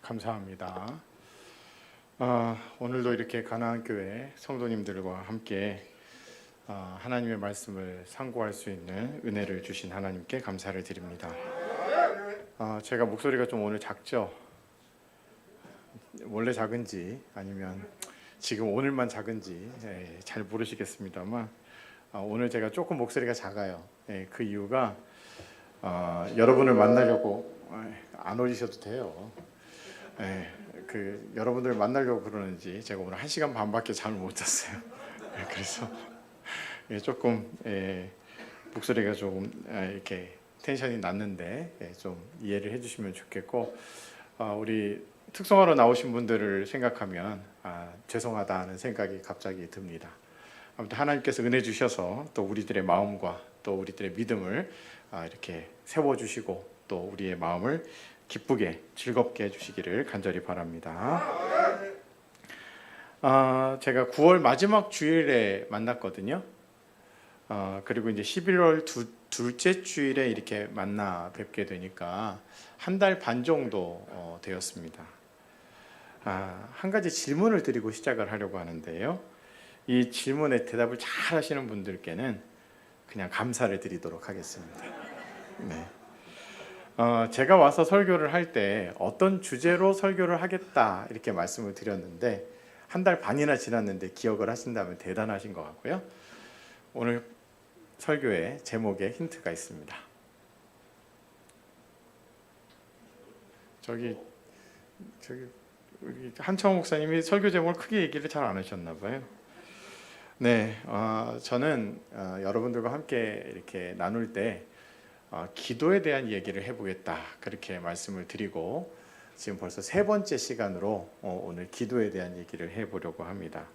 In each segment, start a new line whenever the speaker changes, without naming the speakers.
감사합니다. 오늘도 이렇게 가나안 교회 성도님들과 함께 하나님의 말씀을 상고할 수 있는 은혜를 주신 하나님께 감사를 드립니다. 제가 목소리가 좀 오늘 작죠? 원래 작은지 아니면 지금 오늘만 작은지 잘 모르시겠습니다만 오늘 제가 조금 목소리가 작아요. 그 이유가 여러분을 만나려고 안 오셔도 돼요. 여러분들 만나려고 그러는지 제가 오늘 1시간 반밖에 잠을 못 잤어요. 그래서 조금 목소리가 조금 이렇게 텐션이 낮는데 좀 이해를 해주시면 좋겠고, 우리 특성화로 나오신 분들을 생각하면 죄송하다는 생각이 갑자기 듭니다. 아무튼 하나님께서 은혜 주셔서 또 우리들의 마음과 또 우리들의 믿음을 이렇게 세워주시고 또 우리의 마음을 기쁘게 즐겁게 해주시기를 간절히 바랍니다. 제가 9월 마지막 주일에 만났거든요. 그리고 이제 11월 둘째 주일에 이렇게 만나 뵙게 되니까 한 달 반 정도 되었습니다. 한 가지 질문을 드리고 시작을 하려고 하는데요. 이 질문에 대답을 잘 하시는 분들께는 그냥 감사를 드리도록 하겠습니다. 네. 제가 와서 설교를 할 때 어떤 주제로 설교를 하겠다 이렇게 말씀을 드렸는데 한 달 반이나 지났는데 기억을 하신다면 대단하신 것 같고요. 오늘 설교의 제목에 힌트가 있습니다. 저기 우리 한창호 목사님이 설교 제목을 크게 얘기를 잘 안 하셨나 봐요. 네, 저는 여러분들과 함께 이렇게 나눌 때 기도에 대한 얘기를 해보겠다 그렇게 말씀을 드리고 지금 벌써 3번째 시간으로 오늘 기도에 대한 얘기를 해보려고 합니다.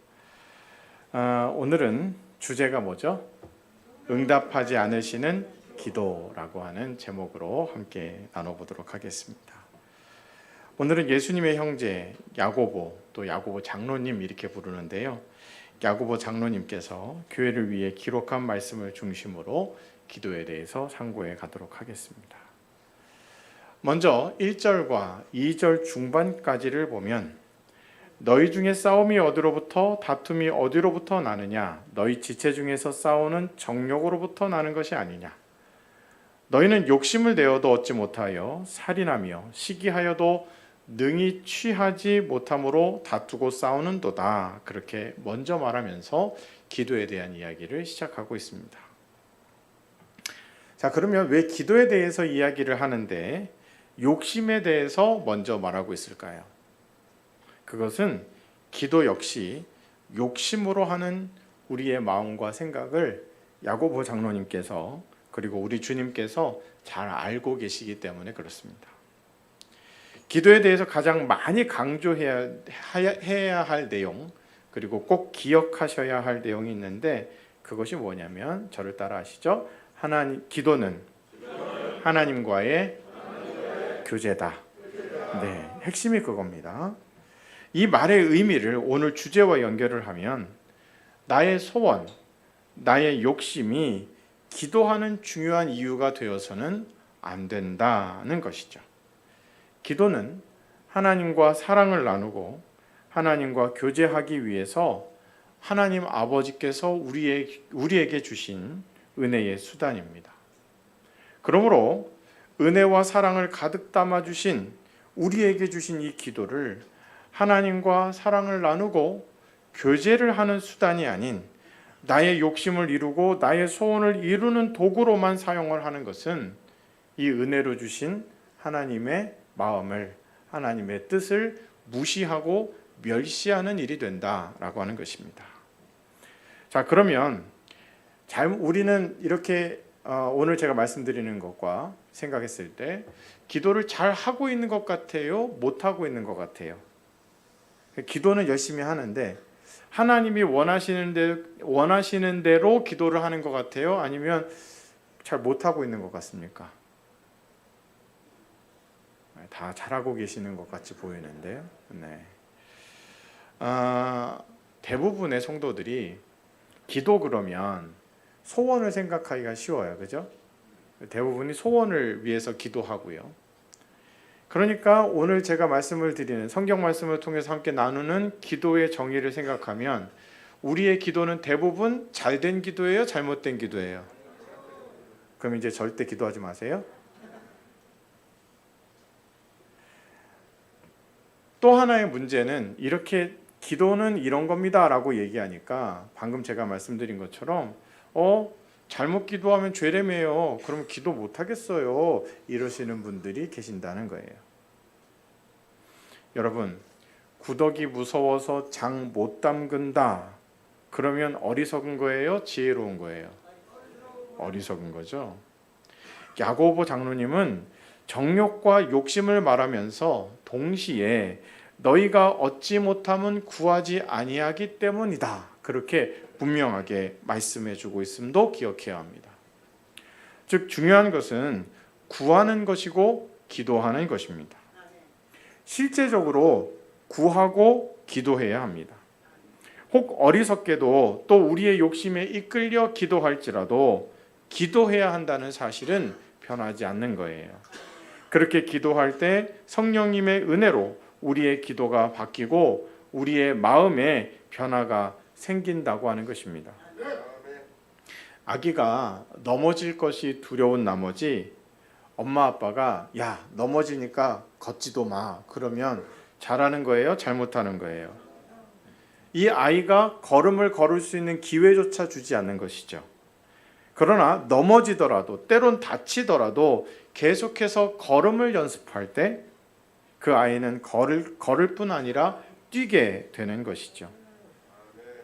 오늘은 주제가 뭐죠? 응답하지 않으시는 기도라고 하는 제목으로 함께 나눠보도록 하겠습니다. 오늘은 예수님의 형제 야고보, 또 야고보 장로님 이렇게 부르는데요. 야고보 장로님께서 교회를 위해 기록한 말씀을 중심으로 기도에 대해서 상고해 가도록 하겠습니다. 먼저 1절과 2절 중반까지를 보면 너희 중에 싸움이 어디로부터 다툼이 어디로부터 나느냐? 너희 지체 중에서 싸우는 정욕으로부터 나는 것이 아니냐? 너희는 욕심을 내어도 얻지 못하여 살인하며 시기하여도 능히 취하지 못함으로 다투고 싸우는도다. 그렇게 먼저 말하면서 기도에 대한 이야기를 시작하고 있습니다. 자, 그러면 왜 기도에 대해서 이야기를 하는데 욕심에 대해서 먼저 말하고 있을까요? 그것은 기도 역시 욕심으로 하는 우리의 마음과 생각을 야고보 장로님께서 그리고 우리 주님께서 잘 알고 계시기 때문에 그렇습니다. 기도에 대해서 가장 많이 강조해야 할 내용, 그리고 꼭 기억하셔야 할 내용이 있는데 그것이 뭐냐면 저를 따라 하시죠. 기도는 하나님과의 교제다. 네, 핵심이 그겁니다. 이 말의 의미를 오늘 주제와 연결을 하면 나의 소원, 나의 욕심이 기도하는 중요한 이유가 되어서는 안 된다는 것이죠. 기도는 하나님과 사랑을 나누고 하나님과 교제하기 위해서 하나님 아버지께서 우리에게 주신 은혜의 수단입니다. 그러므로 은혜와 사랑을 가득 담아주신 우리에게 주신 이 기도를 하나님과 사랑을 나누고 교제를 하는 수단이 아닌 나의 욕심을 이루고 나의 소원을 이루는 도구로만 사용을 하는 것은 이 은혜로 주신 하나님의 마음을, 하나님의 뜻을 무시하고 멸시하는 일이 된다라고 하는 것입니다. 자, 그러면 우리는 이렇게 오늘 제가 말씀드리는 것과 생각했을 때 기도를 잘 하고 있는 것 같아요? 못 하고 있는 것 같아요? 기도는 열심히 하는데 하나님이 원하시는 대로 기도를 하는 것 같아요? 아니면 잘 못하고 있는 것 같습니까? 다 잘하고 계시는 것 같이 보이는데요. 네. 대부분의 성도들이 기도 그러면 소원을 생각하기가 쉬워요. 그죠? 대부분이 소원을 위해서 기도하고요. 그러니까 오늘 제가 말씀을 드리는 성경 말씀을 통해서 함께 나누는 기도의 정의를 생각하면 우리의 기도는 대부분 잘된 기도예요, 잘못된 기도예요? 그럼 이제 절대 기도하지 마세요. 또 하나의 문제는 이렇게 기도는 이런 겁니다 라고 얘기하니까 방금 제가 말씀드린 것처럼 잘못 기도하면 죄래매요. 그럼 기도 못 하겠어요. 이러시는 분들이 계신다는 거예요. 여러분, 구더기 무서워서 장 못 담근다. 그러면 어리석은 거예요? 지혜로운 거예요? 어리석은 거죠. 야고보 장로님은 정욕과 욕심을 말하면서 동시에 너희가 얻지 못함은 구하지 아니하기 때문이다. 그렇게 분명하게 말씀해 주고 있음도 기억해야 합니다. 즉 중요한 것은 구하는 것이고 기도하는 것입니다. 실제적으로 구하고 기도해야 합니다. 혹 어리석게도 또 우리의 욕심에 이끌려 기도할지라도 기도해야 한다는 사실은 변하지 않는 거예요. 그렇게 기도할 때 성령님의 은혜로 우리의 기도가 바뀌고 우리의 마음에 변화가 생긴다고 하는 것입니다. 아기가 넘어질 것이 두려운 나머지 엄마 아빠가 야 넘어지니까 걷지도 마 그러면 잘하는 거예요? 잘못하는 거예요? 이 아이가 걸음을 걸을 수 있는 기회조차 주지 않는 것이죠. 그러나 넘어지더라도 때론 다치더라도 계속해서 걸음을 연습할 때 그 아이는 걸을 뿐 아니라 뛰게 되는 것이죠.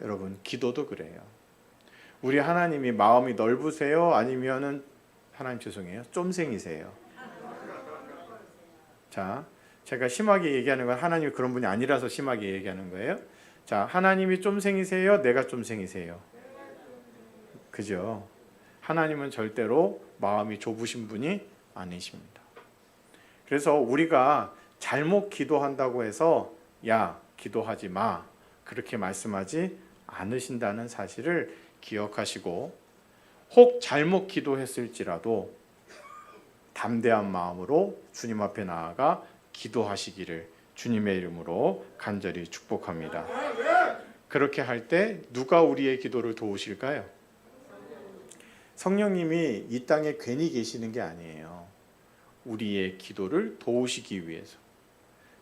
여러분 기도도 그래요. 우리 하나님이 마음이 넓으세요? 아니면은 하나님 죄송해요. 쫌생이세요? 자, 제가 심하게 얘기하는 건 하나님이 그런 분이 아니라서 심하게 얘기하는 거예요. 자, 하나님이 쫌생이세요? 내가 쫌생이세요? 그죠? 하나님은 절대로 마음이 좁으신 분이 아니십니다. 그래서 우리가 잘못 기도한다고 해서 야, 기도하지 마. 그렇게 말씀하지 않으신다는 사실을 기억하시고 혹 잘못 기도했을지라도 담대한 마음으로 주님 앞에 나아가 기도하시기를 주님의 이름으로 간절히 축복합니다. 그렇게 할 때 누가 우리의 기도를 도우실까요? 성령님이 이 땅에 괜히 계시는 게 아니에요. 우리의 기도를 도우시기 위해서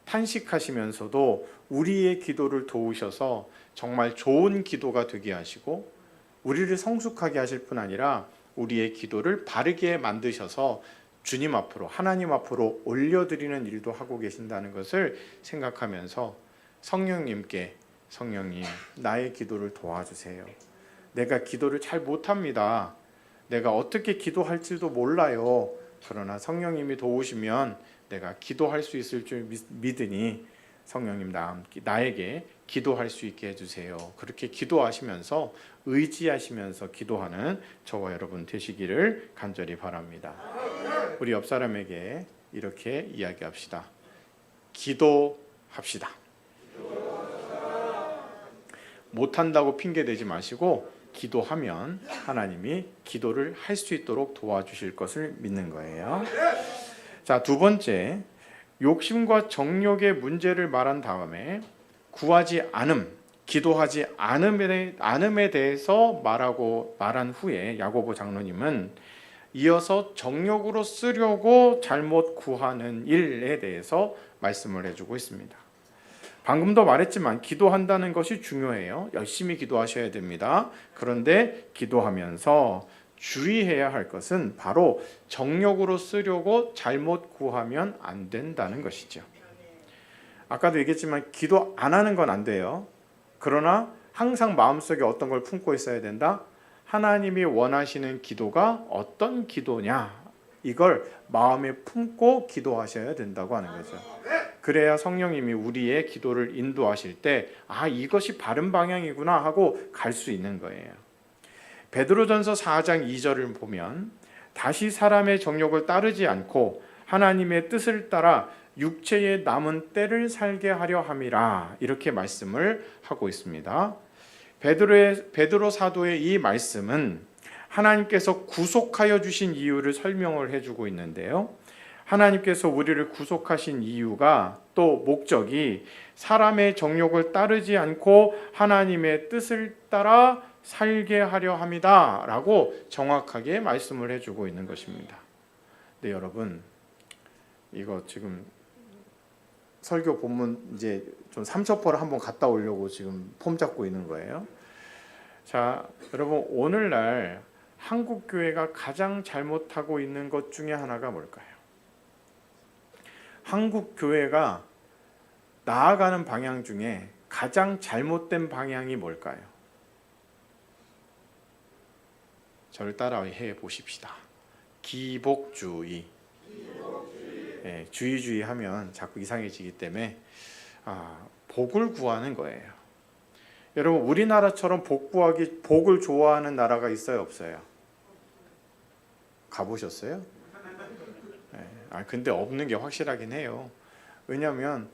탄식하시면서도 우리의 기도를 도우셔서 정말 좋은 기도가 되게 하시고 우리를 성숙하게 하실 뿐 아니라 우리의 기도를 바르게 만드셔서 주님 앞으로 하나님 앞으로 올려드리는 일도 하고 계신다는 것을 생각하면서 성령님께 성령님 나의 기도를 도와주세요. 내가 기도를 잘 못합니다. 내가 어떻게 기도할지도 몰라요. 그러나 성령님이 도우시면 내가 기도할 수 있을 줄 믿으니 성령님 나에게 기도할 수 있게 해주세요. 그렇게 기도하시면서 의지하시면서 기도하는 저와 여러분 되시기를 간절히 바랍니다. 우리 옆 사람에게 이렇게 이야기합시다. 기도합시다. 못한다고 핑계대지 마시고 기도하면 하나님이 기도를 할 수 있도록 도와주실 것을 믿는 거예요. 자, 두 번째, 욕심과 정욕의 문제를 말한 다음에 구하지 않음, 기도하지 않음에 대해서 말한 후에 야고보 장로님은 이어서 정욕으로 쓰려고 잘못 구하는 일에 대해서 말씀을 해주고 있습니다. 방금도 말했지만 기도한다는 것이 중요해요. 열심히 기도하셔야 됩니다. 그런데 기도하면서 주의해야 할 것은 바로 정욕으로 쓰려고 잘못 구하면 안 된다는 것이죠. 아까도 얘기했지만 기도 안 하는 건 안 돼요. 그러나 항상 마음속에 어떤 걸 품고 있어야 된다? 하나님이 원하시는 기도가 어떤 기도냐? 이걸 마음에 품고 기도하셔야 된다고 하는 거죠. 그래야 성령님이 우리의 기도를 인도하실 때 이것이 바른 방향이구나 하고 갈 수 있는 거예요. 베드로전서 4장 2절을 보면 다시 사람의 정욕을 따르지 않고 하나님의 뜻을 따라 육체의 남은 때를 살게 하려 함이라 이렇게 말씀을 하고 있습니다. 베드로 사도의 이 말씀은 하나님께서 구속하여 주신 이유를 설명을 해주고 있는데요. 하나님께서 우리를 구속하신 이유가 또 목적이 사람의 정욕을 따르지 않고 하나님의 뜻을 따라 살게 하려 함이다 라고 정확하게 말씀을 해주고 있는 것입니다. 네, 여러분, 이거 지금 설교 본문 이제 좀 삼천포를 한번 갔다 오려고 지금 폼 잡고 있는 거예요. 자, 여러분, 오늘날 한국 교회가 가장 잘못하고 있는 것 중에 하나가 뭘까요? 한국 교회가 나아가는 방향 중에 가장 잘못된 방향이 뭘까요? 저를 따라해 보십시다. 기복주의. 네, 주의 하면 자꾸 이상해지기 때문에 복을 구하는 거예요. 여러분, 우리나라처럼 복을 좋아하는 나라가 있어요, 없어요? 가보셨어요? 네, 근데 없는 게 확실하긴 해요. 왜냐하면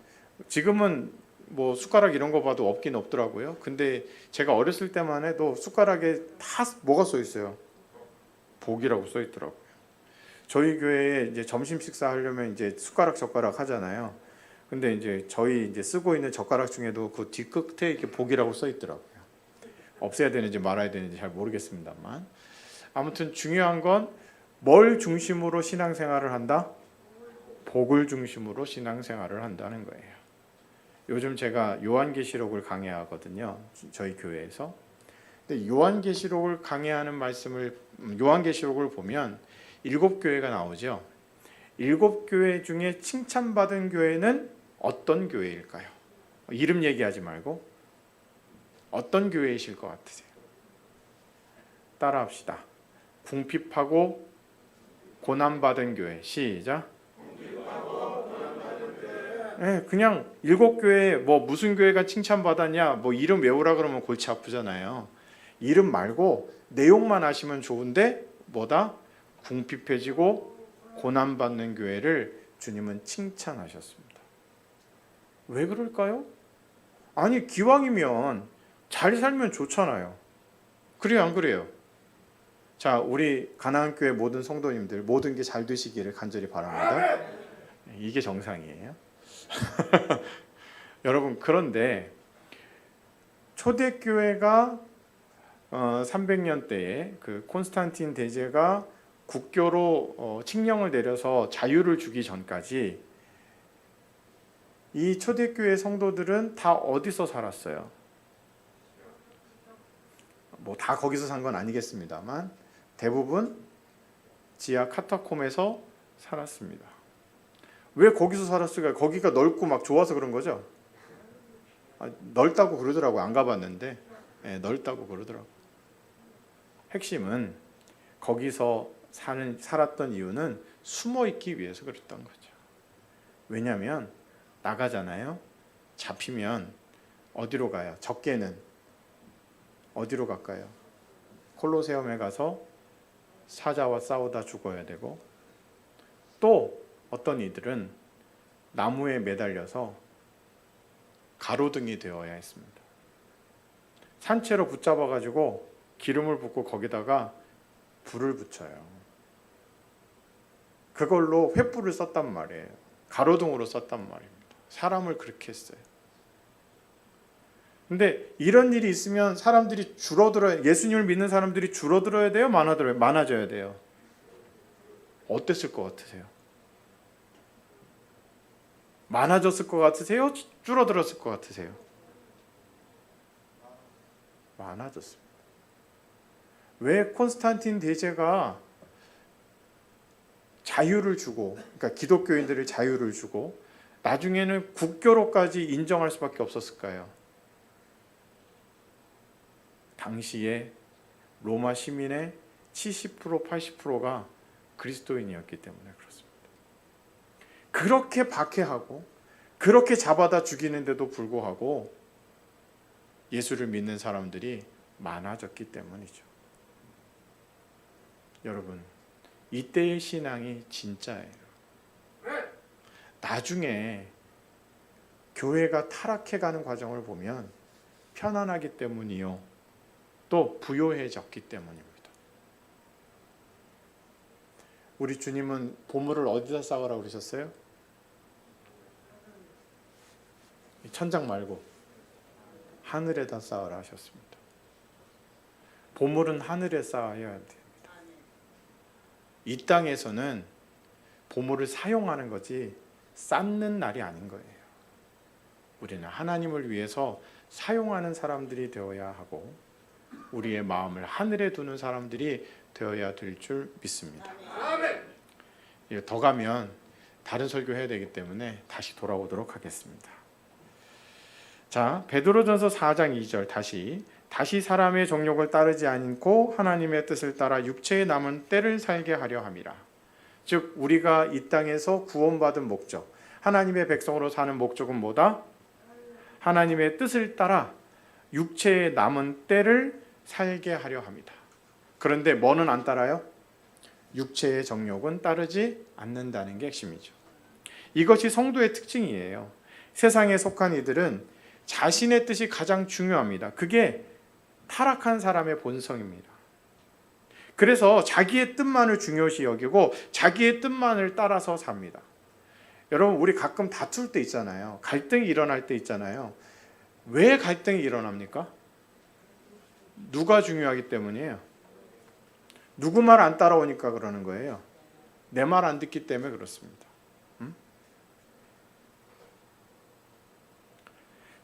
지금은 뭐 숟가락 이런 거 봐도 없긴 없더라고요. 근데 제가 어렸을 때만 해도 숟가락에 다 뭐가 써 있어요? 복이라고 써 있더라고요. 저희 교회에 이제 점심 식사하려면 이제 숟가락 젓가락 하잖아요. 근데 이제 저희 이제 쓰고 있는 젓가락 중에도 그 뒤끝에 이렇게 복이라고 써 있더라고요. 없애야 되는지 말아야 되는지 잘 모르겠습니다만, 아무튼 중요한 건 뭘 중심으로 신앙생활을 한다? 복을 중심으로 신앙생활을 한다는 거예요. 요즘 제가 요한계시록을 강해하거든요, 저희 교회에서. 근데 요한계시록을 강해하는 말씀을, 요한계시록을 보면 7교회가 나오죠. 7교회 중에 칭찬받은 교회는 어떤 교회일까요? 이름 얘기하지 말고 어떤 교회이실 것 같으세요? 따라합시다. 궁핍하고 고난받은 교회. 시작. 네, 그냥 7교회 뭐 무슨 교회가 칭찬받았냐 뭐 이름 외우라 그러면 골치 아프잖아요. 이름 말고 내용만 아시면 좋은데 뭐다? 궁핍해지고 고난받는 교회를 주님은 칭찬하셨습니다. 왜 그럴까요? 아니, 기왕이면 잘 살면 좋잖아요. 그래요, 안 그래요? 자, 우리 가나안교회 모든 성도님들 모든 게 잘 되시기를 간절히 바랍니다. 이게 정상이에요. 여러분, 그런데 초대교회가 300년대에 그 콘스탄틴 대제가 국교로 칙령을 내려서 자유를 주기 전까지 이 초대교회 성도들은 다 어디서 살았어요? 뭐 다 거기서 산 건 아니겠습니다만 대부분 지하 카타콤에서 살았습니다. 왜 거기서 살았을까요? 거기가 넓고 막 좋아서 그런 거죠? 넓다고 그러더라고요. 안 가봤는데 넓다고 그러더라고요. 핵심은 거기서 살았던 이유는 숨어 있기 위해서 그랬던 거죠. 왜냐하면 나가잖아요. 잡히면 어디로 가요? 적게는 어디로 갈까요? 콜로세움에 가서 사자와 싸우다 죽어야 되고, 또 어떤 이들은 나무에 매달려서 가로등이 되어야 했습니다. 산채로 붙잡아가지고 기름을 붓고 거기다가 불을 붙여요. 그걸로 횃불을 썼단 말이에요. 가로등으로 썼단 말입니다. 사람을 그렇게 했어요. 근데 이런 일이 있으면 사람들이 줄어들어야, 예수님을 믿는 사람들이 줄어들어야 돼요? 많아져야 돼요? 어땠을 것 같으세요? 많아졌을 것 같으세요? 줄어들었을 것 같으세요? 많아졌습니다. 왜 콘스탄틴 대제가 자유를 주고, 그러니까 기독교인들의 자유를 주고 나중에는 국교로까지 인정할 수밖에 없었을까요? 당시에 로마 시민의 70% 80%가 그리스도인이었기 때문에 그렇습니다. 그렇게 박해하고 그렇게 잡아다 죽이는데도 불구하고 예수를 믿는 사람들이 많아졌기 때문이죠. 여러분, 이때의 신앙이 진짜예요. 나중에 교회가 타락해가는 과정을 보면 편안하기 때문이요, 또 부요해졌기 때문입니다. 우리 주님은 보물을 어디다 쌓으라고 그러셨어요? 천장 말고 하늘에다 쌓으라 하셨습니다. 보물은 하늘에 쌓아야 됩니다. 이 땅에서는 보물을 사용하는 거지 쌓는 날이 아닌 거예요. 우리는 하나님을 위해서 사용하는 사람들이 되어야 하고 우리의 마음을 하늘에 두는 사람들이 되어야 될 줄 믿습니다. 더 가면 다른 설교해야 되기 때문에 다시 돌아오도록 하겠습니다. 자, 베드로전서 4장 2절 다시 사람의 정욕을 따르지 않고 하나님의 뜻을 따라 육체에 남은 때를 살게 하려 함이라. 즉 우리가 이 땅에서 구원받은 목적, 하나님의 백성으로 사는 목적은 뭐다? 하나님의 뜻을 따라 육체에 남은 때를 살게 하려 합니다. 그런데 뭐는 안 따라요? 육체의 정욕은 따르지 않는다는 게 핵심이죠. 이것이 성도의 특징이에요. 세상에 속한 이들은 자신의 뜻이 가장 중요합니다. 그게 타락한 사람의 본성입니다. 그래서 자기의 뜻만을 중요시 여기고 자기의 뜻만을 따라서 삽니다. 여러분, 우리 가끔 다툴 때 있잖아요. 갈등이 일어날 때 있잖아요. 왜 갈등이 일어납니까? 누가 중요하기 때문이에요. 누구 말 안 따라오니까 그러는 거예요. 내 말 안 듣기 때문에 그렇습니다.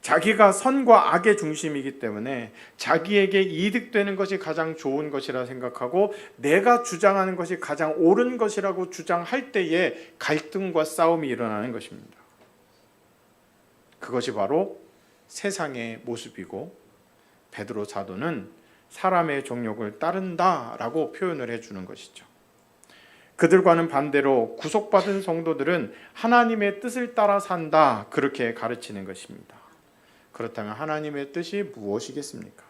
자기가 선과 악의 중심이기 때문에 자기에게 이득되는 것이 가장 좋은 것이라 생각하고 내가 주장하는 것이 가장 옳은 것이라고 주장할 때에 갈등과 싸움이 일어나는 것입니다. 그것이 바로 세상의 모습이고 베드로 사도는 사람의 정욕을 따른다라고 표현을 해주는 것이죠. 그들과는 반대로 구속받은 성도들은 하나님의 뜻을 따라 산다, 그렇게 가르치는 것입니다. 그렇다면 하나님의 뜻이 무엇이겠습니까?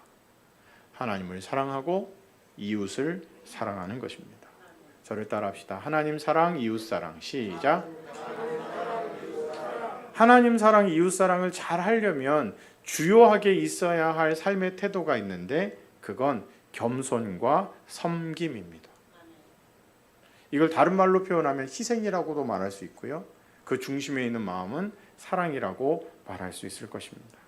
하나님을 사랑하고 이웃을 사랑하는 것입니다. 저를 따라합시다. 하나님 사랑, 이웃 사랑. 시작. 하나님 사랑, 이웃 사랑을 잘 하려면 주요하게 있어야 할 삶의 태도가 있는데 그건 겸손과 섬김입니다. 이걸 다른 말로 표현하면 희생이라고도 말할 수 있고요. 그 중심에 있는 마음은 사랑이라고 말할 수 있을 것입니다.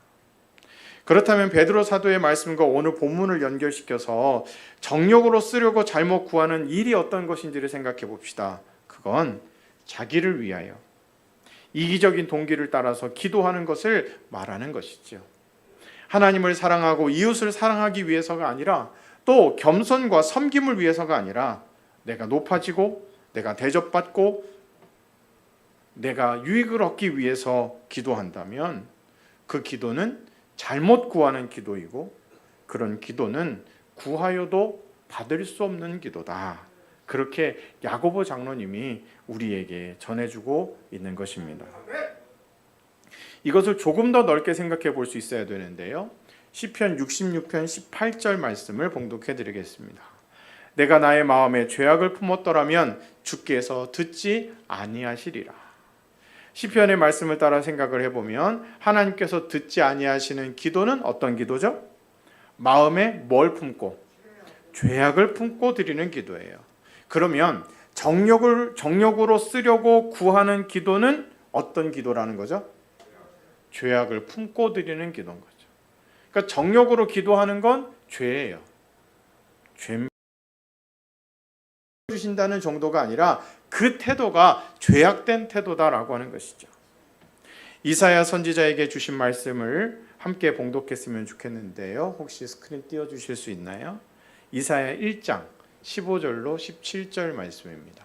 그렇다면 베드로 사도의 말씀과 오늘 본문을 연결시켜서 정욕으로 쓰려고 잘못 구하는 일이 어떤 것인지를 생각해 봅시다. 그건 자기를 위하여 이기적인 동기를 따라서 기도하는 것을 말하는 것이죠. 하나님을 사랑하고 이웃을 사랑하기 위해서가 아니라 또 겸손과 섬김을 위해서가 아니라 내가 높아지고 내가 대접받고 내가 유익을 얻기 위해서 기도한다면 그 기도는 잘못 구하는 기도이고 그런 기도는 구하여도 받을 수 없는 기도다. 그렇게 야고보 장로님이 우리에게 전해주고 있는 것입니다. 이것을 조금 더 넓게 생각해 볼 수 있어야 되는데요. 시편 66편 18절 말씀을 봉독해 드리겠습니다. 내가 나의 마음에 죄악을 품었더라면 주께서 듣지 아니하시리라. 시편의 말씀을 따라 생각을 해보면 하나님께서 듣지 아니하시는 기도는 어떤 기도죠? 마음에 뭘 품고? 죄악을 품고 드리는 기도예요. 그러면 정욕으로 쓰려고 구하는 기도는 어떤 기도라는 거죠? 죄악을 품고 드리는 기도인 거죠. 그러니까 정욕으로 기도하는 건 죄예요. 죄 주신다는 정도가 아니라 그 태도가 죄악된 태도다라고 하는 것이죠. 이사야 선지자에게 주신 말씀을 함께 봉독했으면 좋겠는데요. 혹시 스크린 띄워주실 수 있나요? 이사야 1장 15절로 17절 말씀입니다.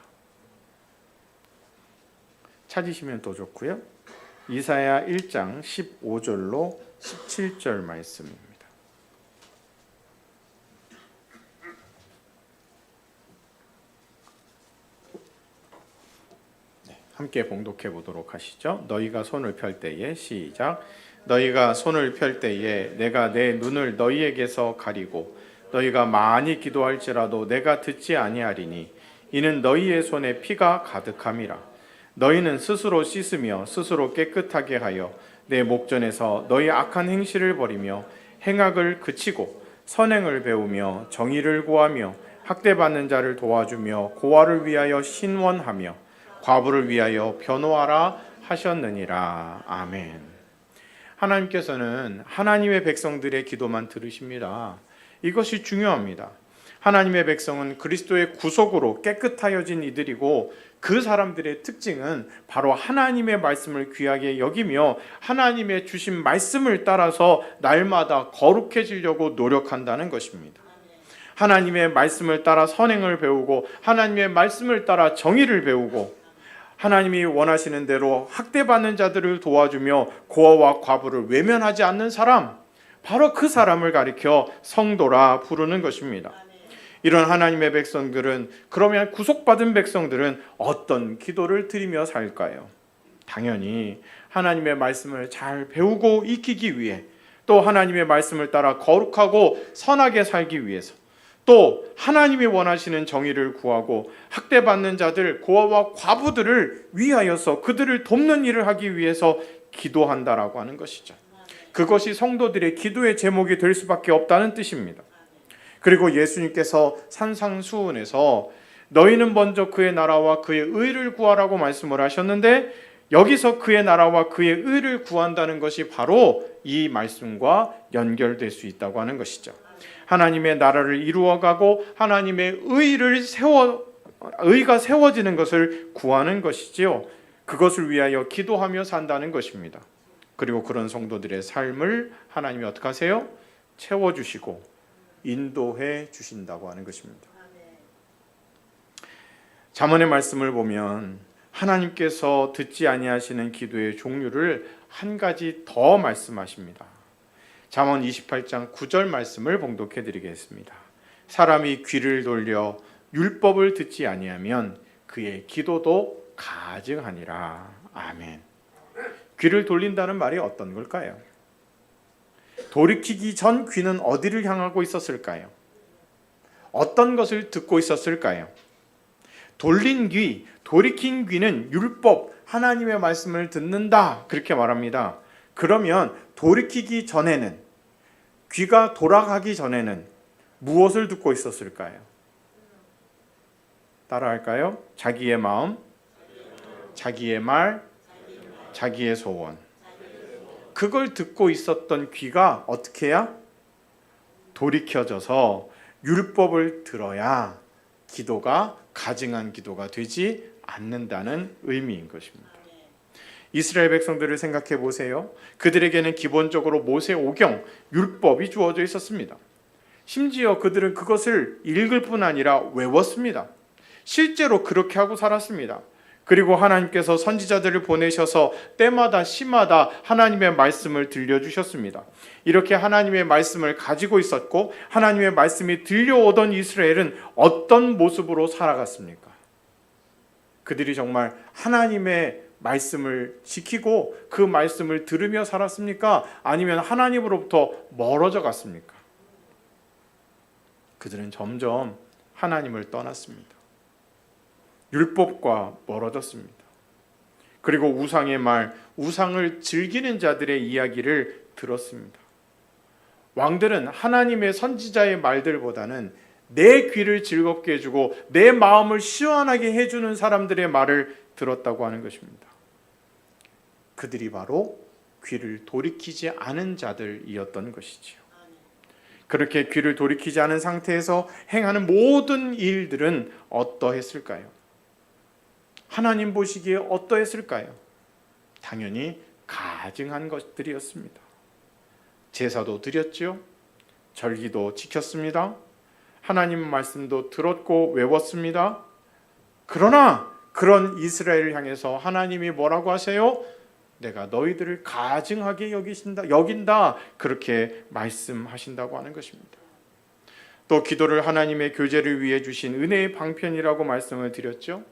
찾으시면 더 좋고요. 이사야 1장 15절로 17절 말씀입니다. 함께 봉독해 보도록 하시죠. 너희가 손을 펼 때에 시작. 너희가 손을 펼 때에 내가 내 눈을 너희에게서 가리고 너희가 많이 기도할지라도 내가 듣지 아니하리니 이는 너희의 손에 피가 가득함이라. 너희는 스스로 씻으며 스스로 깨끗하게 하여 내 목전에서 너희 악한 행실을 버리며 행악을 그치고 선행을 배우며 정의를 구하며 학대받는 자를 도와주며 고아를 위하여 신원하며 과부를 위하여 변호하라 하셨느니라. 아멘. 하나님께서는 하나님의 백성들의 기도만 들으십니다. 이것이 중요합니다. 하나님의 백성은 그리스도의 구속으로 깨끗하여진 이들이고 그 사람들의 특징은 바로 하나님의 말씀을 귀하게 여기며 하나님의 주신 말씀을 따라서 날마다 거룩해지려고 노력한다는 것입니다. 하나님의 말씀을 따라 선행을 배우고 하나님의 말씀을 따라 정의를 배우고 하나님이 원하시는 대로 학대받는 자들을 도와주며 고아와 과부를 외면하지 않는 사람, 바로 그 사람을 가리켜 성도라 부르는 것입니다. 이런 하나님의 백성들은, 그러면 구속받은 백성들은 어떤 기도를 드리며 살까요? 당연히 하나님의 말씀을 잘 배우고 익히기 위해, 또 하나님의 말씀을 따라 거룩하고 선하게 살기 위해서, 또 하나님이 원하시는 정의를 구하고 학대받는 자들, 고아와 과부들을 위하여서 그들을 돕는 일을 하기 위해서 기도한다라고 하는 것이죠. 그것이 성도들의 기도의 제목이 될 수밖에 없다는 뜻입니다. 그리고 예수님께서 산상수훈에서 너희는 먼저 그의 나라와 그의 의를 구하라고 말씀을 하셨는데, 여기서 그의 나라와 그의 의를 구한다는 것이 바로 이 말씀과 연결될 수 있다고 하는 것이죠. 하나님의 나라를 이루어가고 하나님의 의가 세워지는 것을 구하는 것이지요. 그것을 위하여 기도하며 산다는 것입니다. 그리고 그런 성도들의 삶을 하나님이 어떻게 하세요? 채워주시고 인도해 주신다고 하는 것입니다. 잠언의 말씀을 보면 하나님께서 듣지 아니하시는 기도의 종류를 한 가지 더 말씀하십니다. 잠언 28장 9절 말씀을 봉독해 드리겠습니다. 사람이 귀를 돌려 율법을 듣지 아니하면 그의 기도도 가증하니라. 아멘. 귀를 돌린다는 말이 어떤 걸까요? 돌이키기 전 귀는 어디를 향하고 있었을까요? 어떤 것을 듣고 있었을까요? 돌린 귀, 돌이킨 귀는 율법, 하나님의 말씀을 듣는다, 그렇게 말합니다. 그러면 돌이키기 전에는, 귀가 돌아가기 전에는 무엇을 듣고 있었을까요? 따라할까요? 자기의 마음, 자기의 말, 자기의 소원. 그걸 듣고 있었던 귀가 어떻게 해야? 돌이켜져서 율법을 들어야 기도가 가증한 기도가 되지 않는다는 의미인 것입니다. 이스라엘 백성들을 생각해 보세요. 그들에게는 기본적으로 모세오경, 율법이 주어져 있었습니다. 심지어 그들은 그것을 읽을 뿐 아니라 외웠습니다. 실제로 그렇게 하고 살았습니다. 그리고 하나님께서 선지자들을 보내셔서 때마다 시마다 하나님의 말씀을 들려주셨습니다. 이렇게 하나님의 말씀을 가지고 있었고 하나님의 말씀이 들려오던 이스라엘은 어떤 모습으로 살아갔습니까? 그들이 정말 하나님의 말씀을 지키고 그 말씀을 들으며 살았습니까? 아니면 하나님으로부터 멀어져 갔습니까? 그들은 점점 하나님을 떠났습니다. 율법과 멀어졌습니다. 그리고 우상의 말, 우상을 즐기는 자들의 이야기를 들었습니다. 왕들은 하나님의 선지자의 말들보다는 내 귀를 즐겁게 해주고 내 마음을 시원하게 해주는 사람들의 말을 들었다고 하는 것입니다. 그들이 바로 귀를 돌이키지 않은 자들이었던 것이지요. 그렇게 귀를 돌이키지 않은 상태에서 행하는 모든 일들은 어떠했을까요? 하나님 보시기에 어떠했을까요? 당연히 가증한 것들이었습니다. 제사도 드렸지요. 절기도 지켰습니다. 하나님 말씀도 들었고 외웠습니다. 그러나 그런 이스라엘을 향해서 하나님이 뭐라고 하세요? 내가 너희들을 가증하게 여긴다. 그렇게 말씀하신다고 하는 것입니다. 또 기도를 하나님의 교제를 위해 주신 은혜의 방편이라고 말씀을 드렸죠.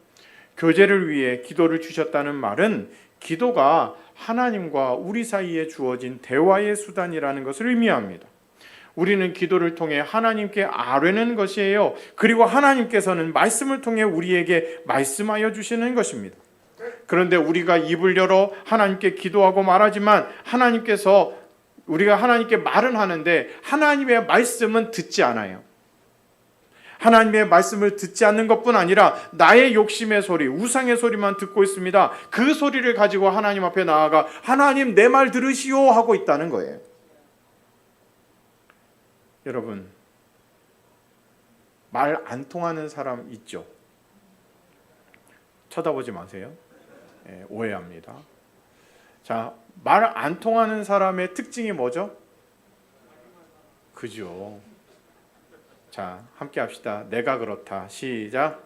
교제를 위해 기도를 주셨다는 말은 기도가 하나님과 우리 사이에 주어진 대화의 수단이라는 것을 의미합니다. 우리는 기도를 통해 하나님께 아뢰는 것이에요. 그리고 하나님께서는 말씀을 통해 우리에게 말씀하여 주시는 것입니다. 그런데 우리가 입을 열어 하나님께 기도하고 말하지만 우리가 하나님께 말은 하는데 하나님의 말씀은 듣지 않아요. 하나님의 말씀을 듣지 않는 것뿐 아니라 나의 욕심의 소리, 우상의 소리만 듣고 있습니다. 그 소리를 가지고 하나님 앞에 나아가 하나님 내 말 들으시오 하고 있다는 거예요. 여러분, 말 안 통하는 사람 있죠? 쳐다보지 마세요. 오해합니다. 자, 말 안 통하는 사람의 특징이 뭐죠? 그죠? 자, 함께 합시다. 내가 그렇다. 시작.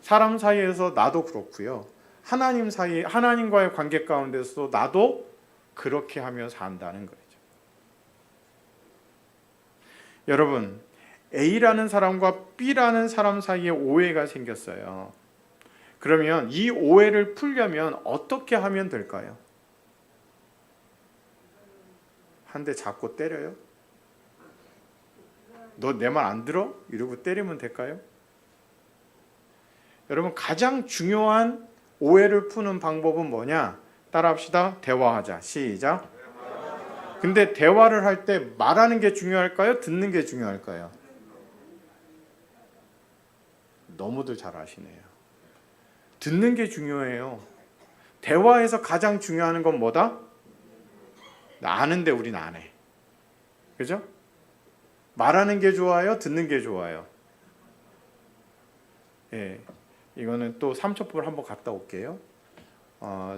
사람 사이에서 나도 그렇고요. 하나님 사이, 하나님과의 관계 가운데서도 나도 그렇게 하며 산다는 거죠. 여러분, A라는 사람과 B라는 사람 사이에 오해가 생겼어요. 그러면 이 오해를 풀려면 어떻게 하면 될까요? 한 대 잡고 때려요? 너 내 말 안 들어? 이러고 때리면 될까요? 여러분, 가장 중요한 오해를 푸는 방법은 뭐냐? 따라합시다. 대화하자. 시작. 근데 대화를 할 때 말하는 게 중요할까요? 듣는 게 중요할까요? 너무들 잘 아시네요. 듣는 게 중요해요. 대화에서 가장 중요한 건 뭐다? 아는데 우린 안 해. 그죠? 말하는 게 좋아요? 듣는 게 좋아요? 예, 이거는 또 삼초포를 한번 갔다 올게요.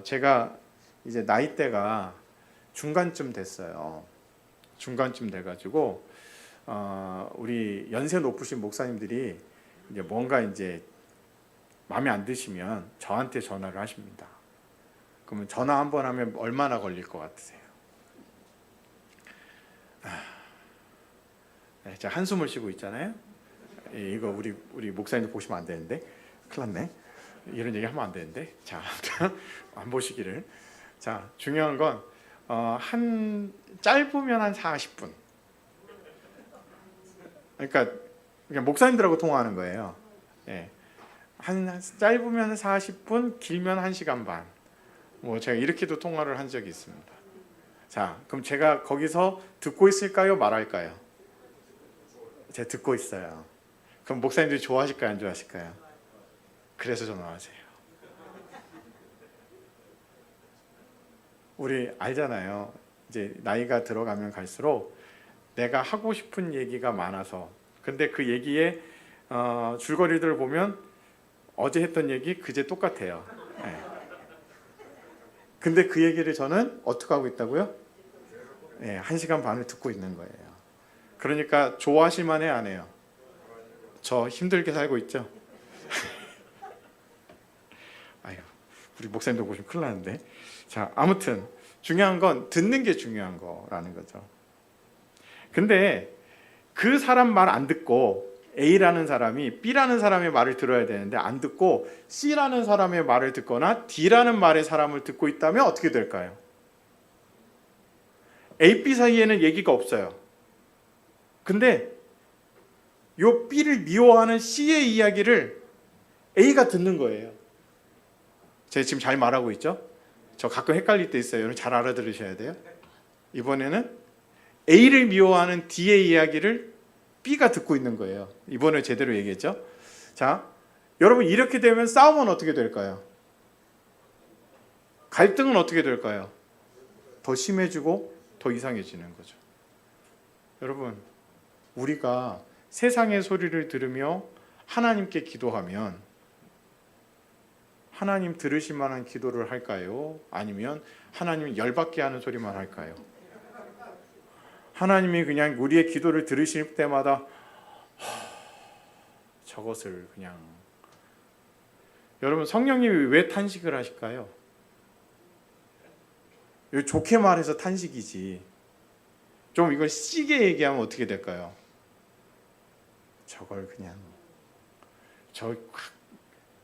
제가 이제 나이대가 중간쯤 됐어요. 중간쯤 돼가지고 우리 연세 높으신 목사님들이 이제 뭔가 이제 마음에 안 드시면 저한테 전화를 하십니다. 그러면 전화 한 번 하면 얼마나 걸릴 것 같으세요? 제가 한숨을 쉬고 있잖아요. 이거 우리 목사님도 보시면 안 되는데 큰일 났네. 이런 얘기 하면 안 되는데. 자, 안 보시기를. 자, 중요한 건 한 짧으면 한 40분. 그러니까 그냥 목사님들하고 통화하는 거예요. 예. 한 짧으면 40분, 길면 1시간 반. 뭐 제가 이렇게도 통화를 한 적이 있습니다. 자, 그럼 제가 거기서 듣고 있을까요? 말할까요? 제가 듣고 있어요. 그럼 목사님들이 좋아하실까요? 안 좋아하실까요? 그래서 전화하세요. 우리 알잖아요. 이제 나이가 들어가면 갈수록 내가 하고 싶은 얘기가 많아서, 근데 그 얘기에 줄거리들을 보면 어제 했던 얘기 그제 똑같아요. 네. 근데 그 얘기를 저는 어떻게 하고 있다고요? 네, 1시간 반을 듣고 있는 거예요. 그러니까 좋아하실 만해 안 해요? 저 힘들게 살고 있죠? 아유, 우리 목사님도 보시면 큰일 나는데. 자, 아무튼 중요한 건 듣는 게 중요한 거라는 거죠. 근데 그 사람 말 안 듣고 A라는 사람이 B라는 사람의 말을 들어야 되는데 안 듣고 C라는 사람의 말을 듣거나 D라는 말의 사람을 듣고 있다면 어떻게 될까요? A, B 사이에는 얘기가 없어요. 근데 요 B를 미워하는 C의 이야기를 A가 듣는 거예요. 제가 지금 잘 말하고 있죠? 저 가끔 헷갈릴 때 있어요. 여러분 잘 알아들으셔야 돼요. 이번에는 A를 미워하는 D의 이야기를 B가 듣고 있는 거예요. 이번에 제대로 얘기했죠? 자, 여러분 이렇게 되면 싸움은 어떻게 될까요? 갈등은 어떻게 될까요? 더 심해지고 더 이상해지는 거죠. 여러분, 우리가 세상의 소리를 들으며 하나님께 기도하면 하나님 들으실 만한 기도를 할까요? 아니면 하나님 열받게 하는 소리만 할까요? 하나님이 그냥 우리의 기도를 들으실 때마다 저것을 그냥. 여러분, 성령님이 왜 탄식을 하실까요? 좋게 말해서 탄식이지. 좀 이걸 시게 얘기하면 어떻게 될까요? 저걸 그냥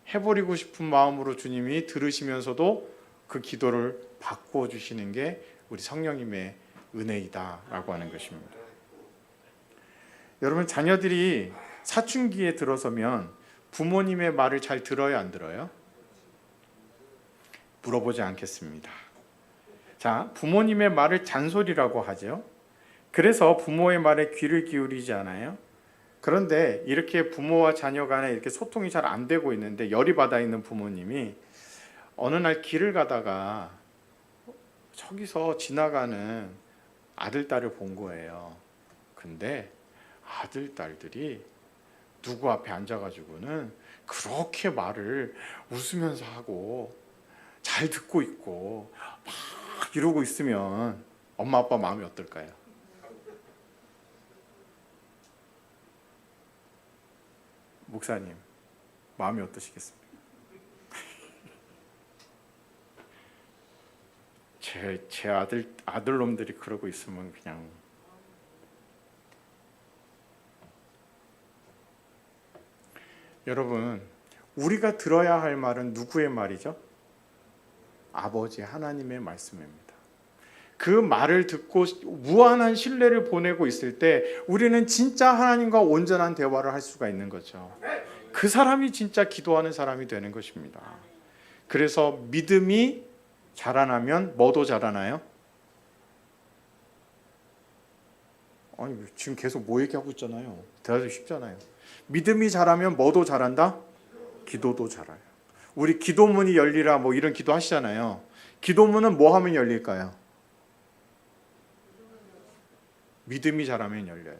해버리고 싶은 마음으로 주님이 들으시면서도 그 기도를 바꿔주시는 게 우리 성령님의 은혜이다라고 하는 것입니다. 여러분, 자녀들이 사춘기에 들어서면 부모님의 말을 잘 들어요, 안 들어요? 물어보지 않겠습니다. 자, 부모님의 말을 잔소리라고 하죠. 그래서 부모의 말에 귀를 기울이지 않아요. 그런데 이렇게 부모와 자녀 간에 이렇게 소통이 잘 안 되고 있는데 열이 받아 있는 부모님이 어느 날 길을 가다가 저기서 지나가는 아들, 딸을 본 거예요. 근데 아들, 딸들이 누구 앞에 앉아가지고는 그렇게 말을 웃으면서 하고 잘 듣고 있고 막 이러고 있으면 엄마 아빠 마음이 어떨까요? 목사님 마음이 어떠시겠습니까? 제 아들놈들이 그러고 있으면 그냥 여러분 우리가 들어야 할 말은 누구의 말이죠? 아버지 하나님의 말씀입니다. 그 말을 듣고 무한한 신뢰를 보내고 있을 때 우리는 진짜 하나님과 온전한 대화를 할 수가 있는 거죠. 그 사람이 진짜 기도하는 사람이 되는 것입니다. 그래서 믿음이 자라나면 뭐도 자라나요? 아니 지금 계속 뭐 얘기하고 있잖아요. 대화도 쉽잖아요. 믿음이 자라면 뭐도 자란다? 기도도 자라요. 우리 기도문이 열리라 뭐 이런 기도 하시잖아요. 기도문은 뭐 하면 열릴까요? 믿음이 자라면 열려요.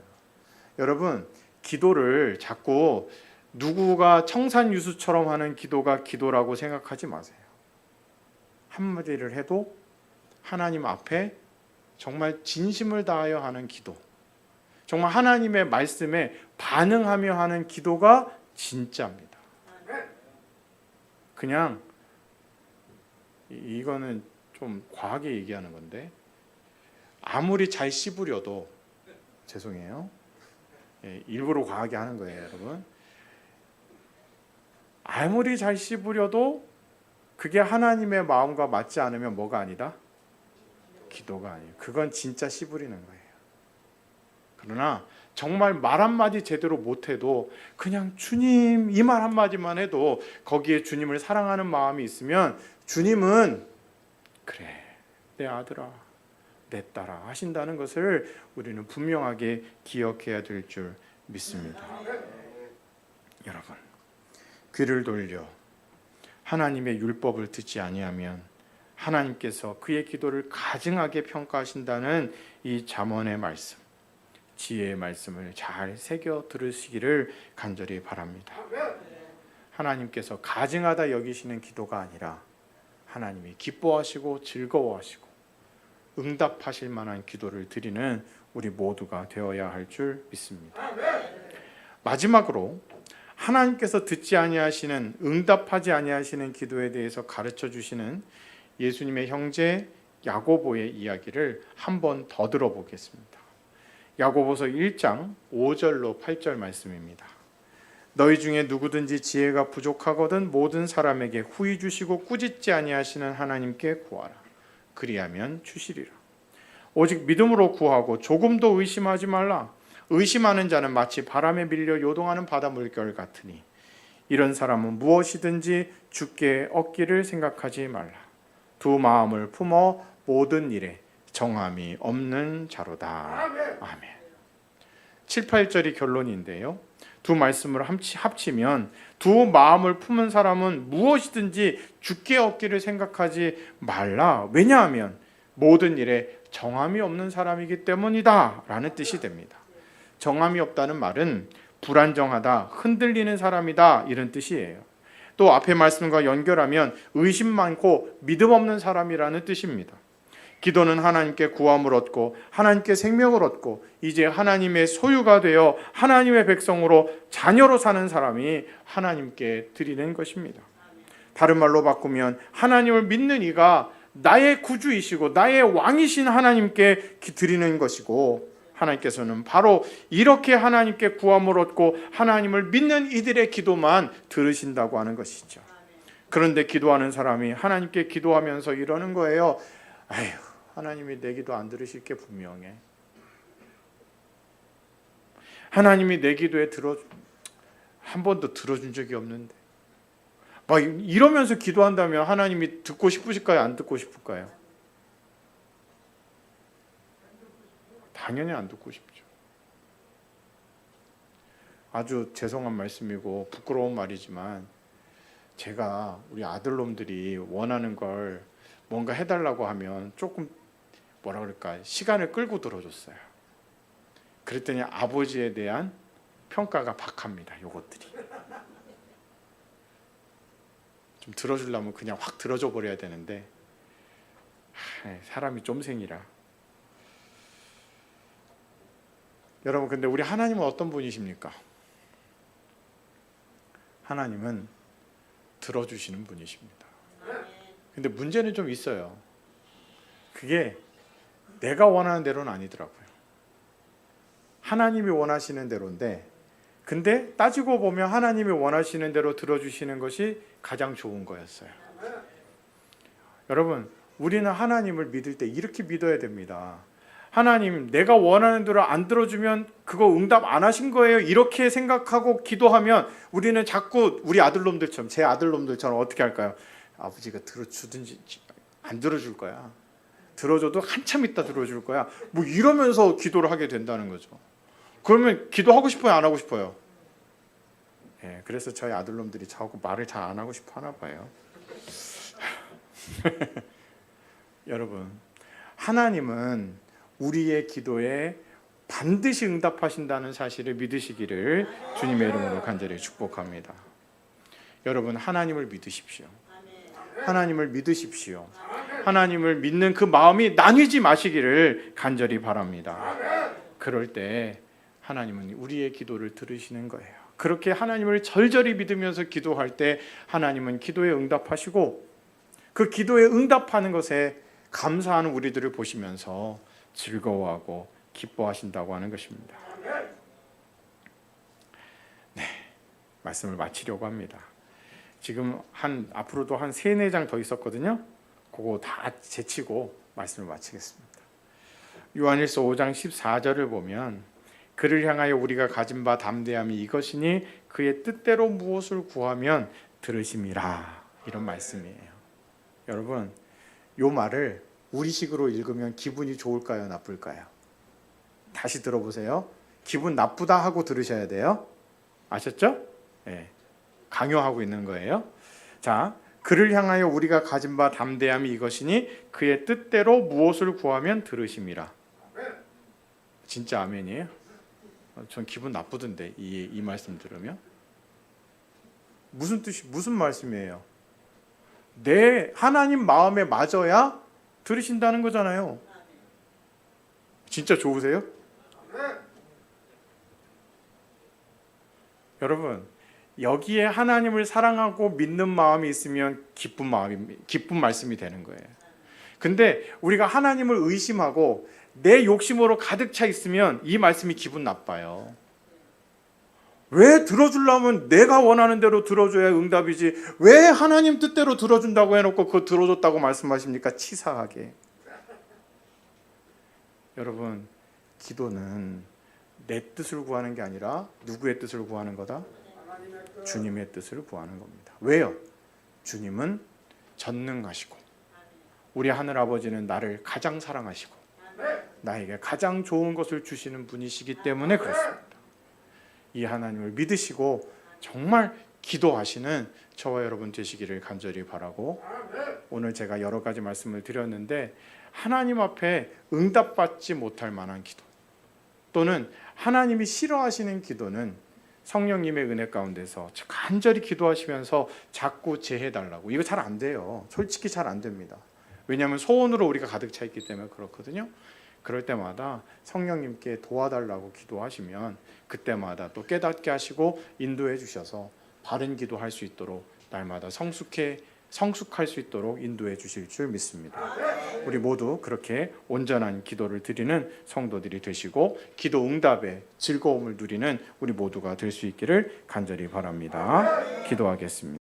여러분 기도를 자꾸 누구가 청산유수처럼 하는 기도가 기도라고 생각하지 마세요. 한마디를 해도 하나님 앞에 정말 진심을 다하여 하는 기도, 정말 하나님의 말씀에 반응하며 하는 기도가 진짜입니다. 그냥 이거는 좀 과하게 얘기하는 건데 아무리 잘 씹으려도 죄송해요. 일부러 과하게 하는 거예요, 여러분. 아무리 잘 씹으려도 그게 하나님의 마음과 맞지 않으면 뭐가 아니다? 기도가 아니에요. 그건 진짜 씹으리는 거예요. 그러나 정말 말 한마디 제대로 못해도 그냥 주님 이 말 한마디만 해도 거기에 주님을 사랑하는 마음이 있으면 주님은 그래 내 아들아 내 딸아 하신다는 것을 우리는 분명하게 기억해야 될 줄 믿습니다. 여러분 귀를 돌려 하나님의 율법을 듣지 아니하면 하나님께서 그의 기도를 가증하게 평가하신다는 이 잠언의 말씀, 지혜의 말씀을 잘 새겨 들으시기를 간절히 바랍니다. 하나님께서 가증하다 여기시는 기도가 아니라 하나님이 기뻐하시고 즐거워하시고 응답하실 만한 기도를 드리는 우리 모두가 되어야 할 줄 믿습니다. 마지막으로 하나님께서 듣지 아니하시는 응답하지 아니하시는 기도에 대해서 가르쳐 주시는 예수님의 형제 야고보의 이야기를 한 번 더 들어보겠습니다. 야고보서 1장 5절로 8절 말씀입니다. 너희 중에 누구든지 지혜가 부족하거든 모든 사람에게 후히 주시고 꾸짖지 아니하시는 하나님께 구하라. 그리하면 주시리라. 오직 믿음으로 구하고 조금도 의심하지 말라. 의심하는 자는 마치 바람에 밀려 요동하는 바다 물결 같으니 이런 사람은 무엇이든지 주께 얻기를 생각하지 말라. 두 마음을 품어 모든 일에 정함이 없는 자로다. 아멘. 7, 8절이 결론인데요. 두 말씀을 합치면 두 마음을 품은 사람은 무엇이든지 주께 얻기를 생각하지 말라. 왜냐하면 모든 일에 정함이 없는 사람이기 때문이다 라는 뜻이 됩니다. 정함이 없다는 말은 불안정하다, 흔들리는 사람이다 이런 뜻이에요. 또 앞의 말씀과 연결하면 의심 많고 믿음 없는 사람이라는 뜻입니다. 기도는 하나님께 구함을 얻고 하나님께 생명을 얻고 이제 하나님의 소유가 되어 하나님의 백성으로 자녀로 사는 사람이 하나님께 드리는 것입니다. 다른 말로 바꾸면 하나님을 믿는 이가 나의 구주이시고 나의 왕이신 하나님께 드리는 것이고 하나님께서는 바로 이렇게 하나님께 구함을 얻고 하나님을 믿는 이들의 기도만 들으신다고 하는 것이죠. 그런데 기도하는 사람이 하나님께 기도하면서 이러는 거예요. 아휴, 하나님이 내 기도 안 들으실 게 분명해. 하나님이 내 기도에 한 번도 들어준 적이 없는데. 막 이러면서 기도한다면 하나님이 듣고 싶으실까요? 안 듣고 싶을까요? 당연히 안 듣고 싶죠. 아주 죄송한 말씀이고 부끄러운 말이지만 제가 우리 아들놈들이 원하는 걸 뭔가 해달라고 하면 조금 뭐라 그럴까 시간을 끌고 들어줬어요. 그랬더니 아버지에 대한 평가가 박합니다. 요것들이 좀 들어주려면 그냥 확 들어줘 버려야 되는데 사람이 쫌생이라. 여러분, 근데 우리 하나님은 어떤 분이십니까? 하나님은 들어주시는 분이십니다. 근데 문제는 좀 있어요. 그게 내가 원하는 대로는 아니더라고요. 하나님이 원하시는 대로인데, 근데 따지고 보면 하나님이 원하시는 대로 들어주시는 것이 가장 좋은 거였어요. 여러분, 우리는 하나님을 믿을 때 이렇게 믿어야 됩니다. 하나님, 내가 원하는 대로 안 들어주면 그거 응답 안 하신 거예요. 이렇게 생각하고 기도하면 우리는 자꾸 우리 아들놈들처럼, 제 아들놈들처럼 어떻게 할까요? 아버지가 들어주든지 안 들어줄 거야. 들어줘도 한참 있다 들어줄 거야. 뭐 이러면서 기도를 하게 된다는 거죠. 그러면 기도하고 싶어요, 안 하고 싶어요? 그래서 저희 아들놈들이 자꾸 말을 잘 안 하고 싶어 하나 봐요. 여러분, 하나님은 우리의 기도에 반드시 응답하신다는 사실을 믿으시기를 주님의 이름으로 간절히 축복합니다. 여러분, 하나님을 믿으십시오. 하나님을 믿으십시오. 하나님을 믿는 그 마음이 나뉘지 마시기를 간절히 바랍니다. 그럴 때 하나님은 우리의 기도를 들으시는 거예요. 그렇게 하나님을 절절히 믿으면서 기도할 때 하나님은 기도에 응답하시고, 그 기도에 응답하는 것에 감사하는 우리들을 보시면서 즐거워하고 기뻐하신다고 하는 것입니다. 네, 말씀을 마치려고 합니다. 지금 앞으로도 한 3-4장 더 있었거든요. 그거 다 제치고 말씀을 마치겠습니다. 요한일서 5장 14절을 보면 그를 향하여 우리가 가진 바 담대함이 이것이니 그의 뜻대로 무엇을 구하면 들으심이라, 이런 말씀이에요. 여러분, 요 말을 우리식으로 읽으면 기분이 좋을까요, 나쁠까요? 다시 들어보세요. 기분 나쁘다 하고 들으셔야 돼요. 아셨죠? 네, 강요하고 있는 거예요. 자, 그를 향하여 우리가 가진 바 담대함이 이것이니 그의 뜻대로 무엇을 구하면 들으심이라. 진짜 아멘이에요? 전 기분 나쁘던데 이 말씀 들으면. 무슨 말씀이에요? 내 하나님 마음에 맞아야 들으신다는 거잖아요. 진짜 좋으세요? 여러분, 여기에 하나님을 사랑하고 믿는 마음이 있으면 기쁜 말씀이 되는 거예요. 근데 우리가 하나님을 의심하고 내 욕심으로 가득 차 있으면 이 말씀이 기분 나빠요. 왜 들어주려면 내가 원하는 대로 들어줘야 응답이지, 왜 하나님 뜻대로 들어준다고 해놓고 그거 들어줬다고 말씀하십니까? 치사하게. 여러분, 기도는 내 뜻을 구하는 게 아니라 누구의 뜻을 구하는 거다? 주님의 뜻을 구하는 겁니다. 왜요? 주님은 전능하시고 우리 하늘아버지는 나를 가장 사랑하시고 나에게 가장 좋은 것을 주시는 분이시기 때문에 그렇습니다. 이 하나님을 믿으시고 정말 기도하시는 저와 여러분 되시기를 간절히 바라고, 오늘 제가 여러 가지 말씀을 드렸는데 하나님 앞에 응답받지 못할 만한 기도, 또는 하나님이 싫어하시는 기도는 성령님의 은혜 가운데서 간절히 기도하시면서 자꾸 제해달라고, 이거 잘 안 돼요. 솔직히 잘 안 됩니다. 왜냐하면 소원으로 우리가 가득 차 있기 때문에 그렇거든요. 그럴 때마다 성령님께 도와달라고 기도하시면 그때마다 또 깨닫게 하시고 인도해 주셔서 바른 기도할 수 있도록 날마다 성숙할 수 있도록 인도해 주실 줄 믿습니다. 우리 모두 그렇게 온전한 기도를 드리는 성도들이 되시고 기도 응답의 즐거움을 누리는 우리 모두가 될 수 있기를 간절히 바랍니다. 기도하겠습니다.